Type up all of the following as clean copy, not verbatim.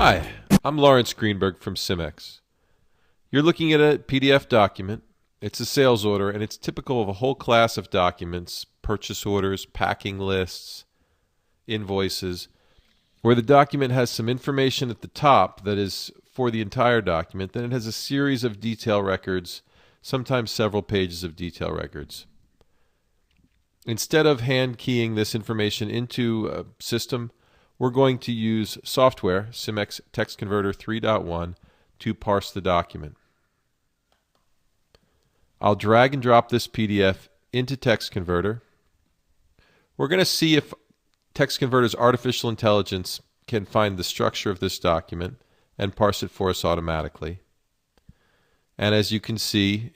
Hi, I'm Lawrence Greenberg from SiMX. You're looking at a PDF document. It's a sales order, and it's typical of a whole class of documents, purchase orders, packing lists, invoices, where the document has some information at the top that is for the entire document. Then it has a series of detail records, sometimes several pages of detail records. Instead of hand keying this information into a system, we're going to use software, SiMX TextConverter 3.1, to parse the document. I'll drag and drop this PDF into TextConverter. We're going to see if TextConverter's artificial intelligence can find the structure of this document and parse it for us automatically. And as you can see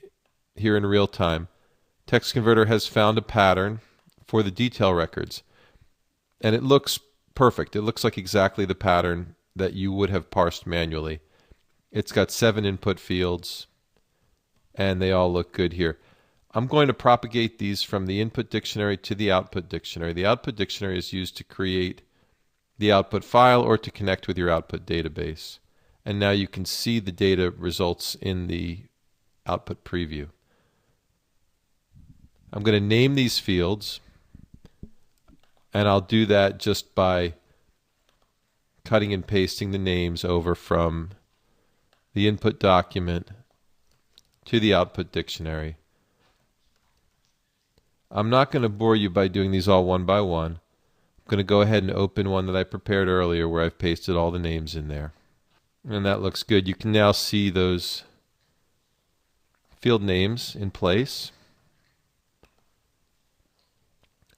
here in real time, TextConverter has found a pattern for the detail records, and it looks perfect. It looks like exactly the pattern that you would have parsed manually. It's got 7 input fields, and they all look good here. I'm going to propagate these from the input dictionary to the output dictionary. The output dictionary is used to create the output file or to connect with your output database. And now you can see the data results in the output preview. I'm going to name these fields, and I'll do that just by cutting and pasting the names over from the input document to the output dictionary. I'm not going to bore you by doing these all one by one. I'm going to go ahead and open one that I prepared earlier where I've pasted all the names in there. And that looks good. You can now see those field names in place.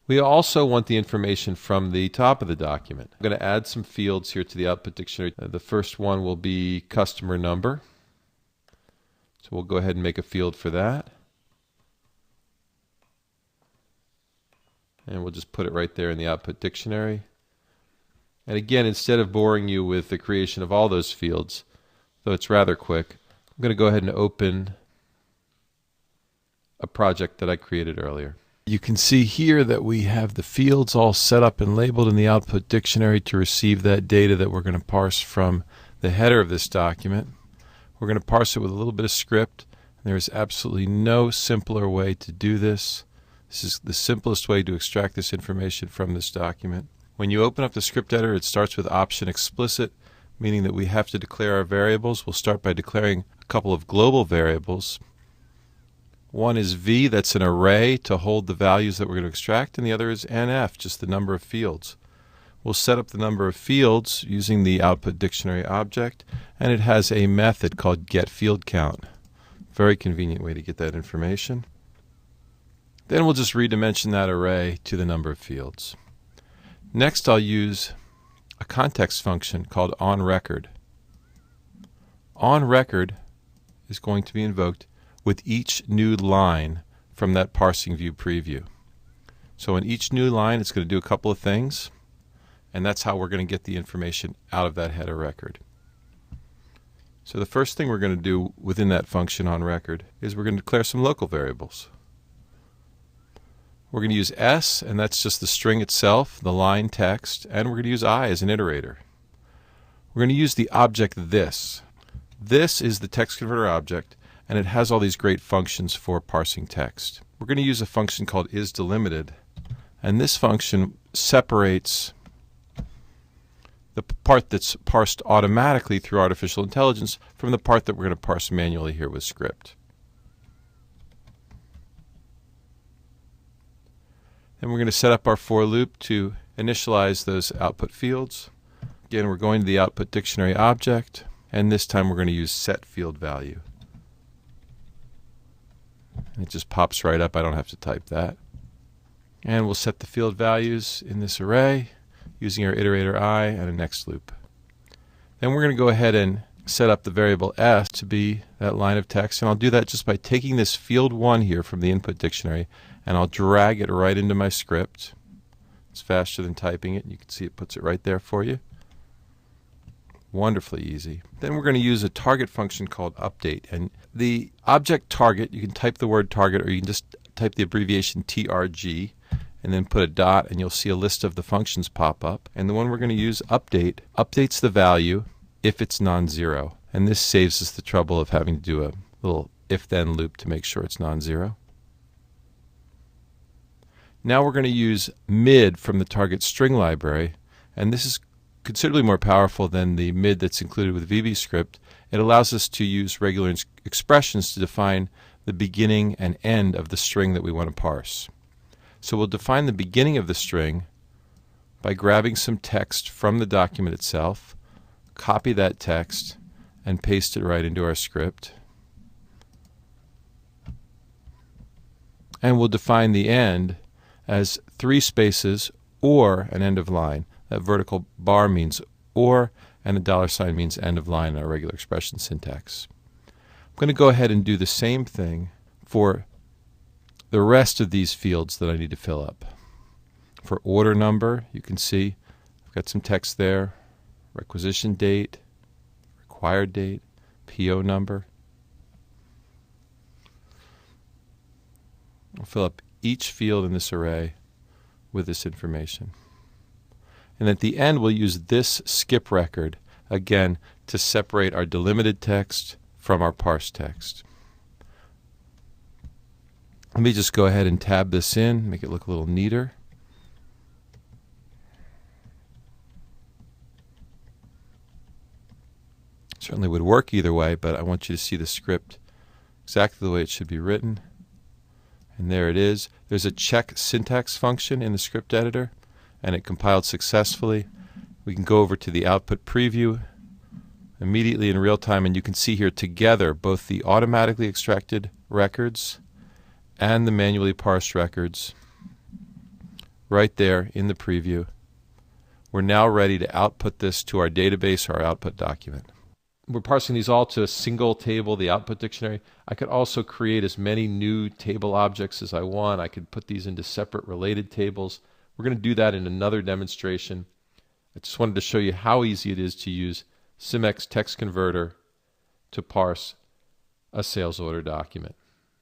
We also want the information from the top of the document. I'm going to add some fields here to the output dictionary. The first one will be customer number. So we'll go ahead and make a field for that. And we'll just put it right there in the output dictionary. And again, instead of boring you with the creation of all those fields, though it's rather quick, I'm going to go ahead and open a project that I created earlier. You can see here that we have the fields all set up and labeled in the output dictionary to receive that data that we're going to parse from the header of this document. We're going to parse it with a little bit of script. There is absolutely no simpler way to do this. This is the simplest way to extract this information from this document. When you open up the script editor, it starts with option explicit, meaning that we have to declare our variables. We'll start by declaring a couple of global variables. One is V, that's an array to hold the values that we're going to extract, and the other is NF, just the number of fields. We'll set up the number of fields using the output dictionary object, and it has a method called getFieldCount. Very convenient way to get that information. Then we'll just redimension that array to the number of fields. Next, I'll use a context function called onRecord. OnRecord is going to be invoked with each new line from that parsing view preview. So in each new line, it's going to do a couple of things, and that's how we're going to get the information out of that header record. So the first thing we're going to do within that function onRecord is we're going to declare some local variables. We're going to use S, and that's just the string itself, the line text, and we're going to use I as an iterator. We're going to use the object this. This is the TextConverter object, and it has all these great functions for parsing text. We're going to use a function called isDelimited, and this function separates the part that's parsed automatically through artificial intelligence from the part that we're going to parse manually here with script. Then we're going to set up our for loop to initialize those output fields. Again, we're going to the output dictionary object, and this time we're going to use setFieldValue. And it just pops right up. I don't have to type that. And we'll set the field values in this array using our iterator I and a next loop. Then we're going to go ahead and set up the variable S to be that line of text, and I'll do that just by taking this field 1 here from the input dictionary, and I'll drag it right into my script. It's faster than typing it. You can see it puts it right there for you. Wonderfully easy. Then we're going to use a target function called update, and the object target, you can type the word target or you can just type the abbreviation TRG and then put a dot, and you'll see a list of the functions pop up. And the one we're going to use, update, updates the value if it's non-zero. And this saves us the trouble of having to do a little if-then loop to make sure it's non-zero. Now we're going to use mid from the target string library, and this is considerably more powerful than the mid that's included with VBScript. It allows us to use regular expressions to define the beginning and end of the string that we want to parse. So we'll define the beginning of the string by grabbing some text from the document itself, copy that text, and paste it right into our script. And we'll define the end as 3 spaces or an end of line. That vertical bar means or, and the $sign means end of line in our regular expression syntax. I'm going to go ahead and do the same thing for the rest of these fields that I need to fill up. For order number, you can see I've got some text there, requisition date, required date, PO number. I'll fill up each field in this array with this information. And at the end, we'll use this skip record, again, to separate our delimited text from our parsed text. Let me just go ahead and tab this in, make it look a little neater. Certainly would work either way, but I want you to see the script exactly the way it should be written. And there it is. There's a check syntax function in the script editor, and it compiled successfully. We can go over to the output preview immediately in real time, and you can see here together both the automatically extracted records and the manually parsed records right there in the preview. We're now ready to output this to our database or our output document. We're parsing these all to a single table, the output dictionary. I could also create as many new table objects as I want. I could put these into separate related tables. We're going to do that in another demonstration. I just wanted to show you how easy it is to use SiMX TextConverter to parse a sales order document.